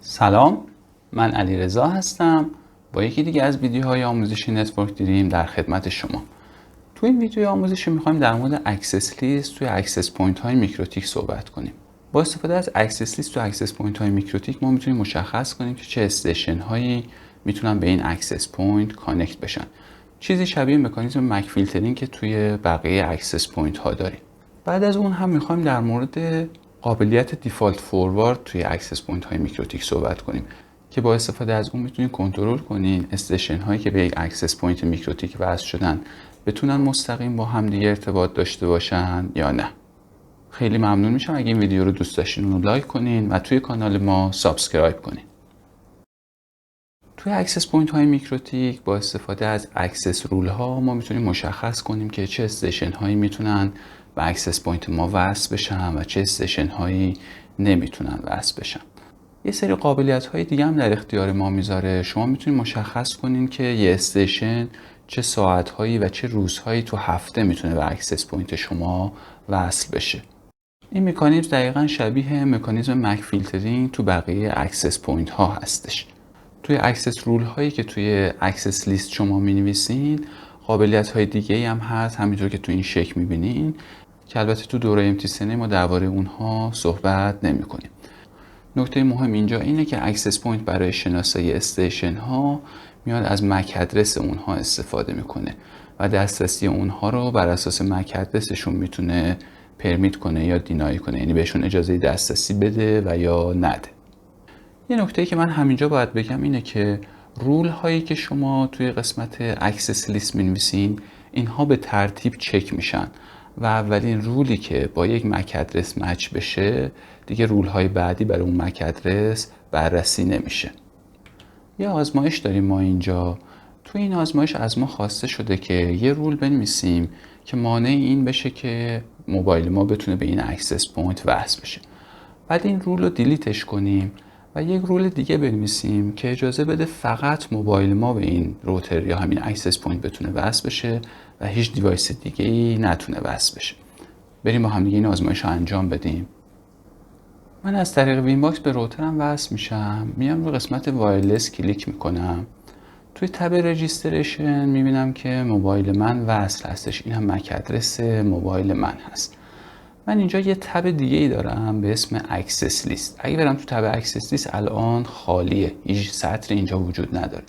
سلام، من علیرضا هستم با یکی دیگه از ویدیوهای آموزشی نتورک دریم در خدمت شما. تو این ویدیو آموزشی میخوایم در مورد اکسس لیست توی اکسس پوینت های میکروتیک صحبت کنیم. با استفاده از اکسس لیست تو اکسس پوینت های میکروتیک ما میتونیم مشخص کنیم که چه استیشن هایی میتونن به این اکسس پوینت کانکت بشن. چیزی شبیه مکانیزم مک فیلترینگ که توی بقیه اکسس پوینت ها داریم. بعد از اون هم میخوایم در مورد قابلیت دیفالت فوروارد توی اکسس پوینت های میکروتیک صحبت کنیم که با استفاده از اون میتونید کنترل کنین استیشن هایی که به یک اکسس پوینت میکروتیک وصل شدن بتونن مستقیم با هم دیگه ارتباط داشته باشن یا نه. خیلی ممنون میشم اگه این ویدیو رو دوست داشتین اون رو لایک کنین و توی کانال ما سابسکرایب کنین. توی اکسس پوینت های میکروتیک با استفاده از اکسس رول ها ما میتونیم مشخص کنیم که چه استیشن هایی میتونن به اکسس پوینت ما وصل بشن و چه استیشن هایی نمیتونن وصل بشن. یه سری قابلیت های دیگه هم در اختیار ما میذاره. شما میتونید مشخص کنین که یه استیشن چه ساعت هایی و چه روزهایی تو هفته میتونه به اکسس پوینت شما وصل بشه. این مکانیزم دقیقاً شبیه مکانیزم مک فیلترینگ تو بقیه اکسس پوینت ها هستش. توی اکسس رول هایی که توی اکسس لیست شما می‌نویسین قابلیت های دیگه هم هست همینطور که تو این شکل می‌بینین که البته تو دوره امتحانی ما درباره اونها صحبت نمی‌کنیم. نکته مهم اینجا اینه که اکسس پوینت برای شناسایی استیشن ها میاد از مک ادرس اونها استفاده میکنه و دسترسی اونها رو بر اساس مک ادرسشون میتونه پرمیت کنه یا دینای کنه، یعنی بهشون اجازه دسترسی بده و یا نده. یه نکته که من همینجا باید بگم اینه که رول هایی که شما توی قسمت اکسس لیست می‌نویسین اینها به ترتیب چک میشن و اولین رولی که با یک مک ادرس مچ بشه دیگه رول های بعدی برای اون مک ادرس بررسی نمیشه. یه آزمایش داریم ما اینجا. توی این آزمایش از ما خواسته شده که یه رول بنویسیم که مانع این بشه که موبایل ما بتونه به این اکسس پوینت وصل بشه. بعد این رول رو دیلیتش کنیم و یک رول دیگه بنویسیم که اجازه بده فقط موبایل ما به این روتر یا همین اکسس پوینت بتونه وصل بشه و هیچ دیوایس دیگه ای نتونه وصل بشه. بریم با هم دیگه این آزمایش رو انجام بدیم. من از طریق وین باکس به روترم وصل میشم، میام روی قسمت وایرلس کلیک میکنم. توی تب رجیستریشن میبینم که موبایل من وصل هستش. این هم مک ادرس موبایل من هست. من اینجا یه تب دیگه ای دارم به اسم اکسس لیست. اگه برم تو تب اکسس لیست الان خالیه، هیچ سطری اینجا وجود نداره.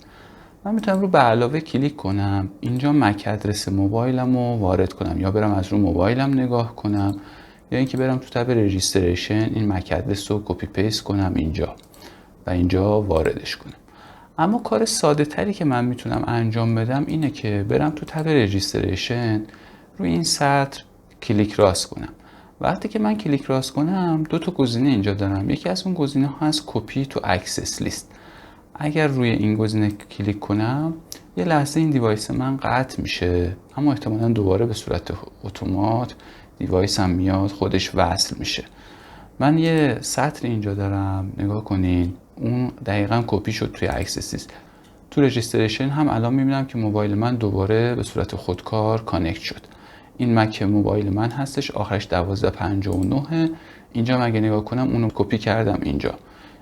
من میتونم رو به علاوه کلیک کنم، اینجا مک ادرس موبایلم رو وارد کنم یا برم از رو موبایلم نگاه کنم یا اینکه برم تو تب رجیستریشن این مک ادرس رو کپی پیست کنم اینجا و اینجا واردش کنم. اما کار ساده تری که من میتونم انجام بدم اینه که برم تو تب رجیستریشن روی این سطر کلیک راست کنم. وقتی که من کلیک راست کنم دو تا گزینه اینجا دارم. یکی از اون گزینه ها هست کپی تو اکسس لیست. اگر روی این گزینه کلیک کنم یه لحظه این دیوایس من قطع میشه، اما احتمالاً دوباره به صورت اتومات دیوایس هم میاد خودش وصل میشه. من یه سطر اینجا دارم، نگاه کنین، اون دقیقاً کپی شد توی اکسس لیست. تو رجیستریشن هم الان میبینم که موبایل من دوباره به صورت خودکار کانکت شد. این مک موبایل من هستش، آخرش 1259. اینجا مگه نگاه کنم اونو کپی کردم اینجا.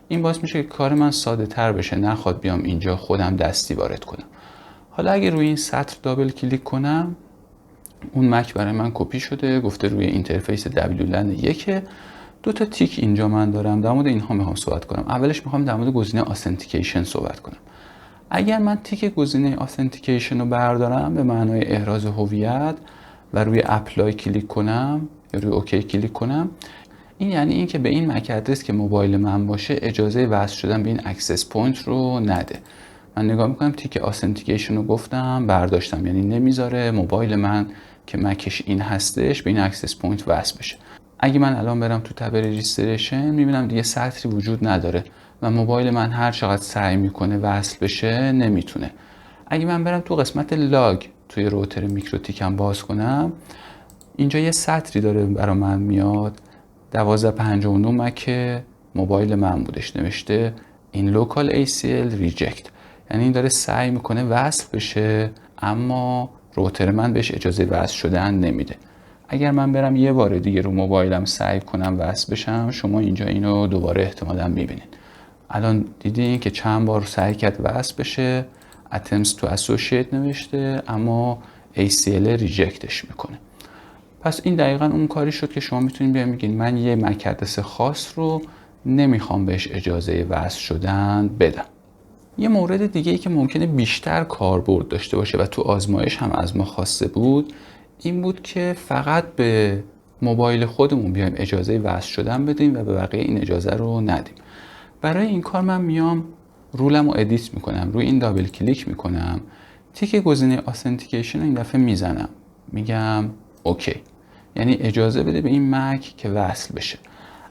این باعث میشه که کار من ساده تر بشه، نخواد بیام اینجا خودم دستی وارد کنم. حالا اگه روی این سطر دابل کلیک کنم اون مک برای من کپی شده، گفته روی اینترفیس WLAN 1. دو تا تیک اینجا من دارم، در مورد اینها میخوام صحبت کنم. اولش میخوام در مورد گزینه آثنتیکیشن صحبت کنم. اگر من تیک گزینه آثنتیکیشن رو بردارم به معنای احراز هویت و روی اپلای کلیک کنم یا روی اوکی کلیک کنم، این یعنی این که به این مک ادرس که موبایل من باشه اجازه وصل شدن به این اکسس پوینت رو نده. من نگاه میکنم تیک آثنتیکیشن رو گفتم برداشتم، یعنی نمیذاره موبایل من که مکش این هستش به این اکسس پوینت وصل بشه. اگه من الان برم تو تب رجیستریشن میبینم دیگه سطری وجود نداره و موبایل من هر چقدر سعی میکنه وصل بشه نمیتونه. اگه من برم تو قسمت لاگ توی روتر میکروتیکم باز کنم، اینجا یه سطری داره برای من میاد 1259 مک موبایل من بودش، نوشته این local ACL reject، یعنی این داره سعی میکنه وصل بشه اما روتر من بهش اجازه وصل شدن نمیده. اگر من برم یه بار دیگه رو موبایلم سعی کنم وصل بشم، شما اینجا اینو دوباره احتمالاً میبینید. الان دیدین که چند بار سعی کرد وصل بشه، attempts to associate نوشته اما ACL ریجکتش میکنه. پس این دقیقاً اون کاری شد که شما میتونید بیاین بگین من یه مک ادرس خاص رو نمیخوام بهش اجازه وصل شدن بدم. یه مورد دیگه ای که ممکنه بیشتر کاربرد داشته باشه و تو آزمایش هم از ما خواسته بود این بود که فقط به موبایل خودمون بیایم اجازه وصل شدن بدیم و به بقیه این اجازه رو ندیم. برای این کار من میام رولم رو ادیت میکنم، روی این دابل کلیک میکنم، تیک گزینه آثنتیکیشن رو این دفعه میزنم، میگم اوکی، یعنی اجازه بده به این مک که وصل بشه.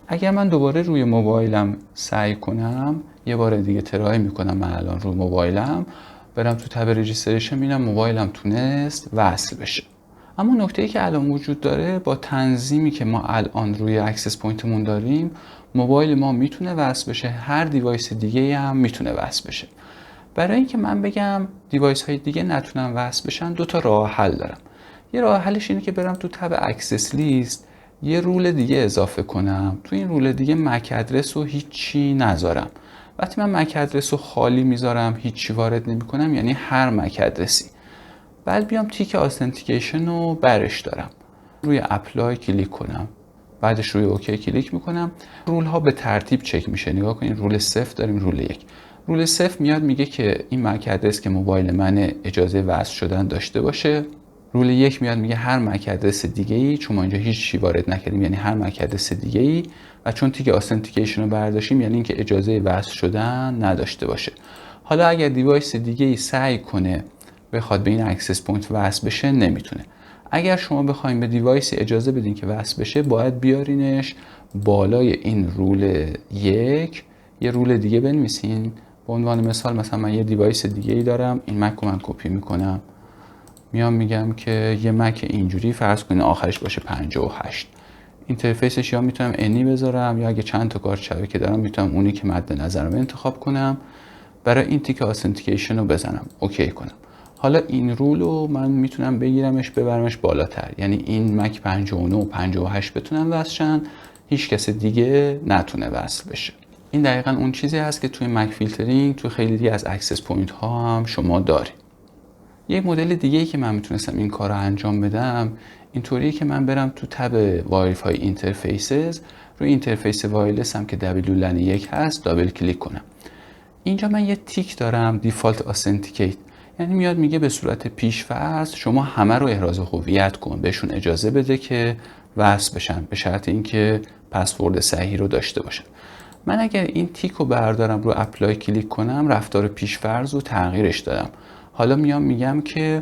اگر من دوباره روی موبایلم سعی کنم، یه بار دیگه ترای میکنم، من الان روی موبایلم برم تو تب رجیستریشن میبینم موبایلم تونست وصل بشه. اما نکته‌ای که الان وجود داره با تنظیمی که ما الان روی اکسس پوینتمون داریم، موبایل ما میتونه وصل بشه، هر دیوایس دیگه هم میتونه وصل بشه. برای اینکه من بگم دیوایس های دیگه نتونن وصل بشن، دو تا راه حل دارم. یه راه حلش اینه که برم تو تب اکسس لیست یه رول دیگه اضافه کنم. تو این رول دیگه مک ادرس رو هیچی نذارم. وقتی من مک ادرس رو خالی میذارم، هیچی وارد نمی‌کنم، یعنی هر مک ادرسی. بعد بیام تیک آثنتیکیشن رو برش دارم، روی اپلای کلیک کنم، بعدش روی اوکی کلیک میکنم. رول ها به ترتیب چک میشه. نگاه کنید، رول 0 داریم، رول 1. رول 0 میاد میگه که این مک ادرس که موبایل من اجازه وصل شدن داشته باشه. رول 1 میاد میگه هر مک ادرس دیگه ای، چون ما اینجا هیچ چی وارد نکردیم یعنی هر مک ادرس دیگه ای، و چون تیک آثنتیکیشن رو برداشتیم یعنی اینکه اجازه وصل شدن نداشته باشه. حالا اگر دیوایس دیگه ای سعی کنه بخواد به این اکسس پوینت وصل بشه، نمیتونه. اگر شما بخواید به دیوایس اجازه بدین که وصل بشه، باید بیارینش بالای این رول 1 یه رول دیگه بنویسین. به عنوان مثال مثلا من یه دیوایس دیگه ای دارم، این مک رو من کپی میکنم، میام میگم که یه مک اینجوری فرض کنین آخرش باشه 58. اینترفیسش یا میتونم انی بذارم، یا اگه چند تا کارت شبکه دارم میتونم اونی که مد نظرم انتخاب کنم. برای این تیک آثنتیکیشن رو بزنم، اوکی کنم. حالا این رول رو من میتونم بگیرمش ببرمش بالاتر، یعنی این مک 59 و 58 بتونن وصل شن، هیچ کس دیگه نتونه وصل بشه. این دقیقاً اون چیزی هست که توی مک فیلترینگ توی خیلی دیگه از اکسس پوینت ها هم شما دارید. یک مدل دیگه ای که من میتونستم این کار رو انجام بدم اینطوریه که من برم تو تب وایرفای اینترفیسز، روی اینترفیس وایرلس هم که WLAN1 هست دابل کلیک کنم. اینجا من یه تیک دارم دیفالت آثنتیکیت، یعنی میاد میگه به صورت پیش‌فرض شما همه رو احراز هویت کن، بهشون اجازه بده که وصل بشن، به شرط اینکه پسورد صحیح رو داشته باشن. من اگر این تیک رو بردارم رو اپلای کلیک کنم، رفتار پیش‌فرض رو تغییرش دادم. حالا میام میگم که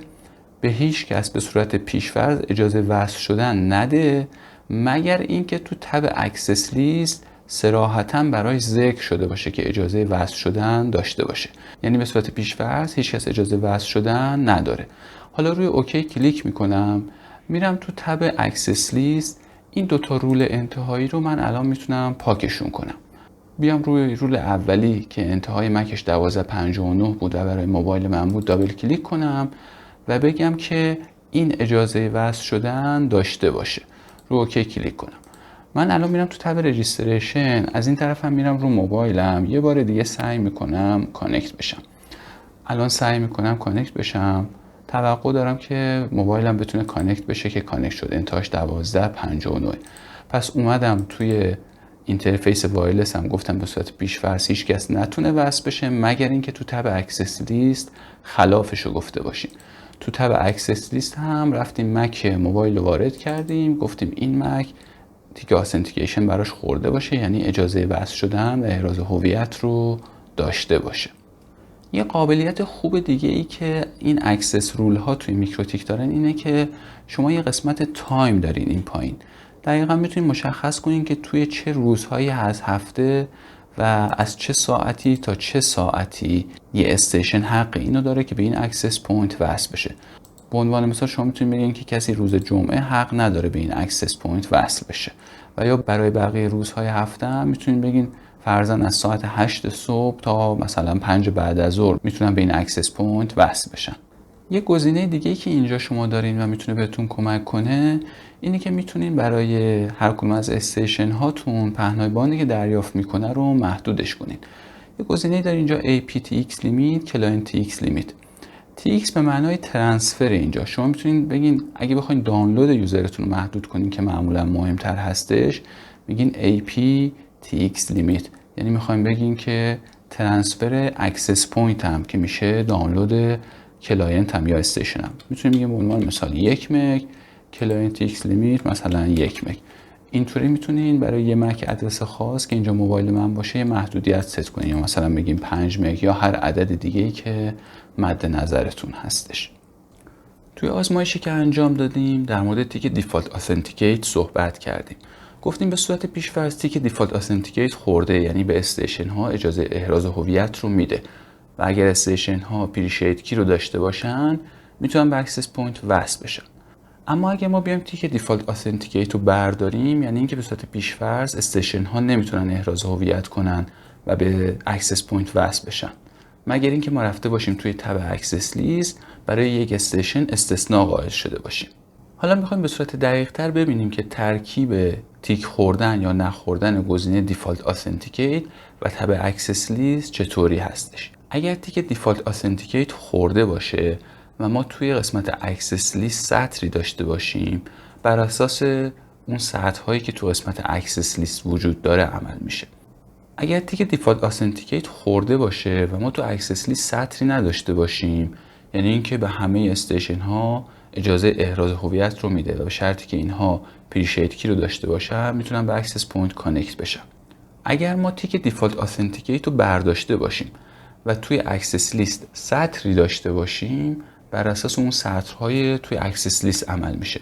به هیچ کس به صورت پیش‌فرض اجازه وصل شدن نده، مگر اینکه تو تب اکسس لیست صراحتاً برای ذکر شده باشه که اجازه وصل شدن داشته باشه. یعنی به صورت پیش‌فرض هیچ کس اجازه وصل شدن نداره. حالا روی اوکی کلیک میکنم، میرم تو تب اکسس لیست، این دوتا رول انتهایی رو من الان میتونم پاکشون کنم. بیام روی رول اولی که انتهای مکش 1259 بود و برای موبایل من بود دابل کلیک کنم و بگم که این اجازه وصل شدن داشته باشه، رو اوکی کلیک کنم. من الان میرم تو تب رجیستریشن، از این طرف هم میرم رو موبایلم، یه بار دیگه سعی میکنم کانکت بشم. الان سعی میکنم کانکت بشم، توقع دارم که موبایلم بتونه کانکت بشه که کانکت شد، انتهاش 1259. پس اومدم توی اینترفیس وایرلس هم گفتم به صورت پیش‌فرض هیچ کس نتونه وصل بشه مگر اینکه تو تب اکسس لیست خلافشو گفته باشیم. تو تب اکسس لیست هم رفتیم مک موبایل رو وارد کردیم، گفتیم این مک تیک آثنتیکیشن براش خورده باشه، یعنی اجازه وصل شدن و احراز هویت رو داشته باشه. یه قابلیت خوب دیگه ای که این اکسس رول ها توی میکروتیک دارن اینه که شما یه قسمت تایم دارین این پایین. دقیقا میتونید مشخص کنین که توی چه روزهایی از هفته و از چه ساعتی تا چه ساعتی یه استیشن حق اینو داره که به این اکسس پوینت وصل بشه. به عنوان مثال شما میتونید بگین که کسی روز جمعه حق نداره به این اکسس پوینت وصل بشه، و یا برای بقیه روزهای هفته هم میتونید بگین فرضاً از ساعت 8 صبح تا مثلا 5 بعد از ظهر میتونن به این اکسس پوینت وصل بشن. یه گزینه دیگه که اینجا شما دارین و میتونه بهتون کمک کنه اینه که میتونین برای هر کدوم از استیشن هاتون پهنای باندی که دریافت میکنه رو محدودش کنین. یه گزینه داره اینجا aptx limit client tx limit. tx به معنای ترانسفر. اینجا شما میتونین بگین اگه بخواید دانلود یوزرتون رو محدود کنین که معمولا مهمتر هستش، میگین aptx limit، یعنی میخوایم بگین که ترانسفر اکسس پوینت هم که میشه دانلود کلاینت هم یا استیشن هم. میتونیم بگیم به عنوان مثال 1 مگ، کلاینت x لیمیت مثلا 1 مگ. اینطوری میتونین برای یه مک ادرس خاص که اینجا موبایل من باشه یه محدودیت ست کنین، یا مثلا بگیم 5 مگ یا هر عدد دیگه‌ای که مد نظرتون هستش. توی آزمایشی که انجام دادیم در مورد تیک دیفالت آثنتیکیت صحبت کردیم. گفتیم به صورت پیش‌فرض تیک دیفالت آثنتیکیت خورده، یعنی به استیشن ها اجازه احراز هویت رو میده و اگر استیشن ها پریشیت کی رو داشته باشن میتونن به اکسس پوینت وصل بشن. اما اگه ما بیایم تیک دیفالت آثنتیکیت رو برداریم، یعنی اینکه به صورت پیش‌فرض استیشن ها نمیتونن احراز هویت کنن و به اکسس پوینت وصل بشن، مگر اینکه ما رفته باشیم توی تب اکسس لیست برای یک استیشن استثناء قائل شده باشیم. حالا میخوایم به صورت دقیق‌تر ببینیم که ترکیب تیک خوردن یا نخوردن گزینه دیفالت آثنتیکیت و تب اکسس لیست چطوری هستش. اگر تیک دیفالت آثنتیکیت خورده باشه و ما توی قسمت اکسس لیست سطری داشته باشیم، بر اساس اون سطرهایی که تو قسمت اکسس لیست وجود داره عمل میشه. اگر تیک دیفالت آثنتیکیت خورده باشه و ما تو اکسس لیست سطری نداشته باشیم، یعنی اینکه به همه استیشن ها اجازه احراز هویت رو میده و به شرطی که اینها پریشیت کی رو داشته باشن میتونن به اکسس پوینت کانکت بشن. اگر ما تیک دیفالت آثنتیکیت رو برداشته باشیم و توی اکسس لیست سطری داشته باشیم، بر اساس اون سطرهای توی اکسس لیست عمل میشه.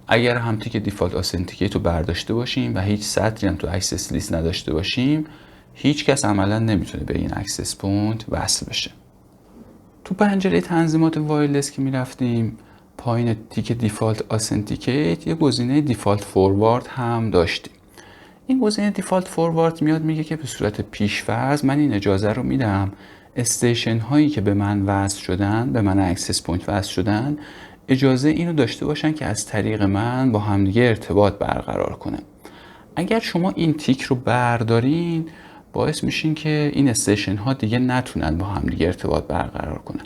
اگر هم تیک دیفالت آثنتیکیت رو برداشته باشیم و هیچ سطری هم تو اکسس لیست نداشته باشیم، هیچ کس عملا نمیتونه به این اکسس پوینت وصل بشه. تو پنجره تنظیمات وایرلس که میرفتیم پایین تیک دیفالت آثنتیکیت یه گزینه دیفالت فوروارد هم داشتیم. این گزینه دیفالت فوروارد میاد میگه که به صورت پیش‌فرض من این اجازه رو میدم استیشن هایی که به من وصل شدن، به من اکسس پوینت وصل شدن، اجازه اینو داشته باشن که از طریق من با همدیگه ارتباط برقرار کنن. اگر شما این تیک رو بردارین باعث میشین که این استیشن ها دیگه نتونن با همدیگه ارتباط برقرار کنن.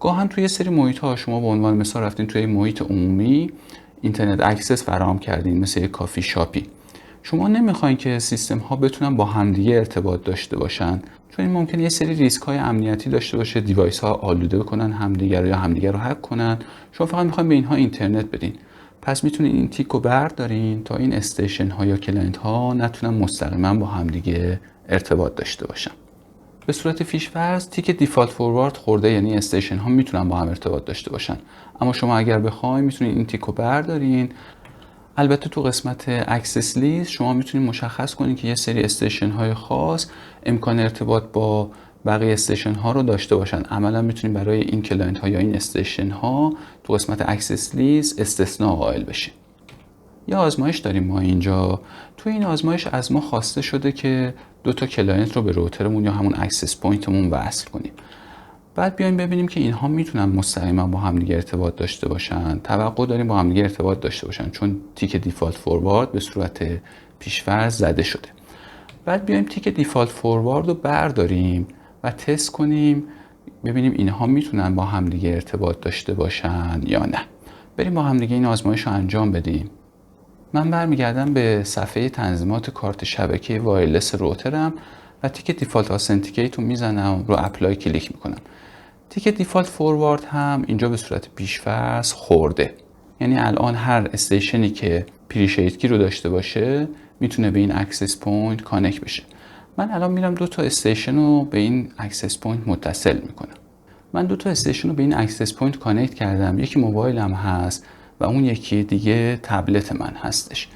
گاهن توی سری محیط ها شما به عنوان مثال رفتین توی محیط عمومی اینترنت اکسس فراهم کردین، مثل یک کافی شاپی. شما نمیخواین که سیستم ها بتونن با همدیگه ارتباط داشته باشن، چون این ممکنه یه سری ریسک های امنیتی داشته باشه، دیوایس ها آلوده کنن همدیگه رو یا همدیگه رو هک کنن. شما فقط میخواین به اینها اینترنت بدین، پس میتونین این تیک رو بردارین تا این استیشن ها یا کلاینت ها نتونن مستقیما با همدیگه ارتباط داشته باشن. به صورت پیش‌فرض تیک دیفالت فوروارد خورده، یعنی استیشن ها میتونن با هم ارتباط داشته باشن. اما شما اگر بخواید میتونین این تیک رو بردارین. البته تو قسمت اکسس لیست شما میتونید مشخص کنید که یه سری استیشن های خاص امکان ارتباط با بقیه استیشن ها رو داشته باشن. عملا میتونید برای این کلاینت ها یا این استیشن ها تو قسمت اکسس لیست استثناء قائل بشید. یه آزمایش داریم ما اینجا. تو این آزمایش از ما خواسته شده که 2 تا کلاینت رو به روترمون یا همون اکسس پوینتمون وصل کنیم. بعد بیایم ببینیم که اینها میتونن مستقیما با همدیگه ارتباط داشته باشن. توقع داریم با همدیگه ارتباط داشته باشن چون تیک دیفالت فوروارد به صورت پیش‌فرض زده شده. بعد بیایم تیک دیفالت فوروارد رو برداریم و تست کنیم ببینیم اینها میتونن با همدیگه ارتباط داشته باشن یا نه. بریم با همدیگه این آزمایش رو انجام بدیم. من برمیگردم به صفحه تنظیمات کارت شبکه وایرلس روترم و تیک دیفالت آثنتیکیت رو میزنم، رو اپلای کلیک میکنم. تیک دیفالت فوروارد هم اینجا به صورت پیش‌فرض خورده، یعنی الان هر استیشنی که پریشیت کی رو داشته باشه میتونه به این اکسس پوینت کانکت بشه. من الان میرم 2 تا استیشن رو به این اکسس پوینت متصل میکنم. من 2 تا استیشن رو به این اکسس پوینت کانکت کردم. یکی موبایلم هست و اون یکی دیگه تبلت من هستش.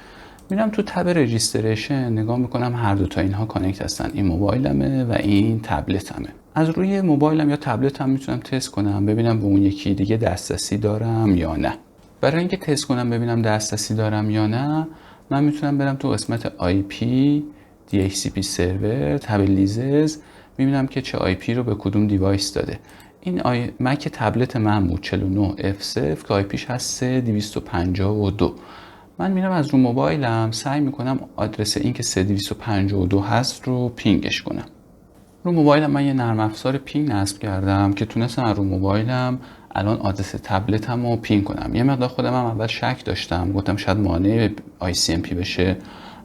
میرم تو تب رجیستریشن نگاه میکنم هر 2 تا اینها کانکت هستن، این موبایلمه و این تبلتمه. از روی موبایلم یا تبلتم میتونم تست کنم ببینم به اون یکی دیگه دسترسی دارم یا نه. برای اینکه تست کنم ببینم دسترسی دارم یا نه، من میتونم برم تو قسمت IP DHCP سرور تب لیزز، میبینم که چه IP رو به کدوم دیوایس داده. این مک تبلت من بود 49F0 که آیپیش هست 3252. من میرم از رو موبایلم سعی میکنم آدرس این که 3252 هست رو پینگش کنم. رو موبایلم من یه نرم افزار پینگ نصب کردم که تونستم رو موبایلم الان آدرس تبلتم رو پینگ کنم. یه مقدار خودم هم اول شک داشتم، گفتم شاید مانع ICMP بشه،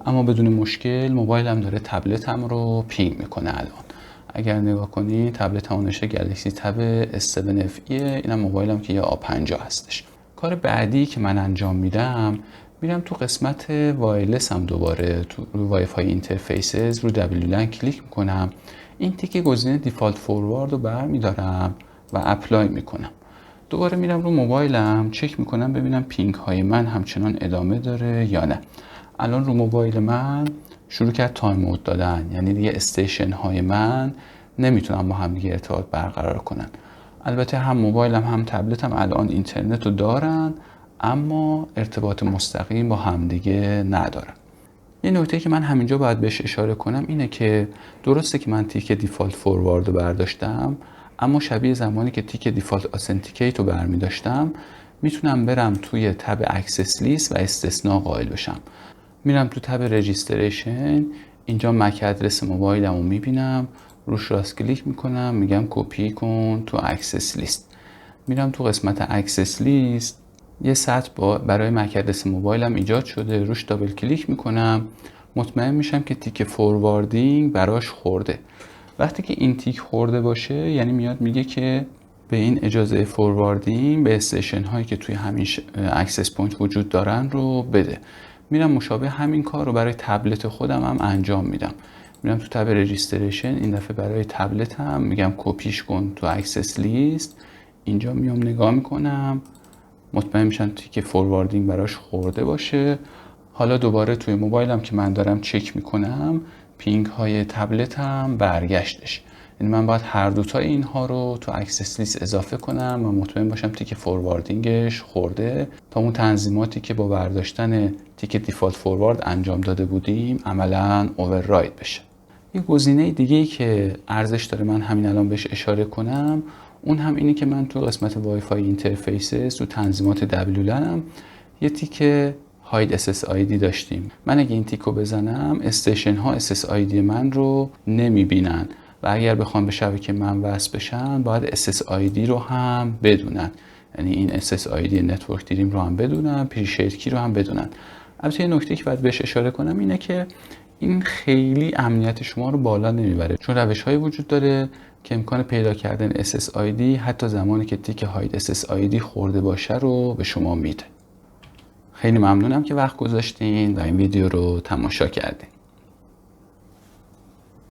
اما بدون مشکل موبایلم داره تبلتم رو پینگ میکنه. الان اگر نگاه کنی تبلتم نشه گلکسی تب S7 FE، اینم موبایلم که یه A50 هستش. کار بعدی که من انجام میدم، میرم تو قسمت وایرلس هم دوباره تو وای فای اینترفیسز رو WLAN کلیک میکنم، این تیک گزینه دیفالت فوروارد رو برمیدارم و اپلای میکنم. دوباره میرم رو موبایلم چک میکنم ببینم پینگ های من همچنان ادامه داره یا نه. الان رو موبایل من شروع کرد تایم اوت دادن، یعنی دیگه استیشن های من نمیتونم با هم دیگه ارتباط برقرار کنن. البته هم موبایلم هم تبلتم الان اینترنت رو دارن، اما ارتباط مستقیم با همدیگه ندارن. یه نکته که من همینجا باید بهش اشاره کنم اینه که درسته که من تیک دیفالت فوروارد رو برداشتم، اما شبیه زمانی که تیک دیفالت آثنتیکیت رو برمی داشتم میتونم برم توی تب اکسس لیست و استثناء قائل بشم. میرم تو تب رجیستریشن، اینجا مک ادرس موبایلم رو میبینم، روش راست کلیک میکنم، میگم کپی کن تو اکسس لیست. میرم تو قسمت اکسس لیست، یه سطر برای مک ادرس موبایلم ایجاد شده، روش دابل کلیک میکنم، مطمئن میشم که تیک فورواردینگ براش خورده. وقتی که این تیک خورده باشه یعنی میاد میگه که به این اجازه فورواردینگ به استیشن هایی که توی همین اکسس پوینت وجود دارن رو بده. میرم مشابه همین کار رو برای تبلت خودم هم انجام میدم. میرم تو تب رجیستریشن، این دفعه برای تبلتم میگم کپیش کن تو اکسس لیست، اینجا میام نگاه میکنم، مطمئن میشم که فورواردینگ براش خورده باشه. حالا دوباره توی موبایلم که من دارم چک میکنم پینگ های تبلتم برگشتش، یعنی من باید هر دوتا اینها رو تو اکسس لیست اضافه کنم و مطمئن باشم تیک فورواردینگش خورده تا اون تنظیماتی که با برداشتن تیک دیفالت فوروارد انجام داده بودیم عملا اوورراید بشه. یه گزینه دیگه‌ای که ارزش داره من همین الان بهش اشاره کنم، اون هم اینه که من تو قسمت وای فای اینترفیسز تو تنظیمات WLAN هم یه تیک هاید SSID داشتیم. من اگه این تیکو بزنم استیشن ها SSID من رو نمیبینن و اگر بخوام به شبکه من وصل بشن باید SSID رو هم بدونن، یعنی این SSID نتورک دیریم رو هم بدونن، پریشیت کی رو هم بدونن. البته یه نکته که باید بهش اشاره کنم اینه که این خیلی امنیت شما رو بالا نمیبره، چون روش‌هایی وجود داره که امکان پیدا کردن SSID حتی زمانی که تیک هاید SSID خورده باشه رو به شما میده. خیلی ممنونم که وقت گذاشتین و این ویدیو رو تماشا کردین.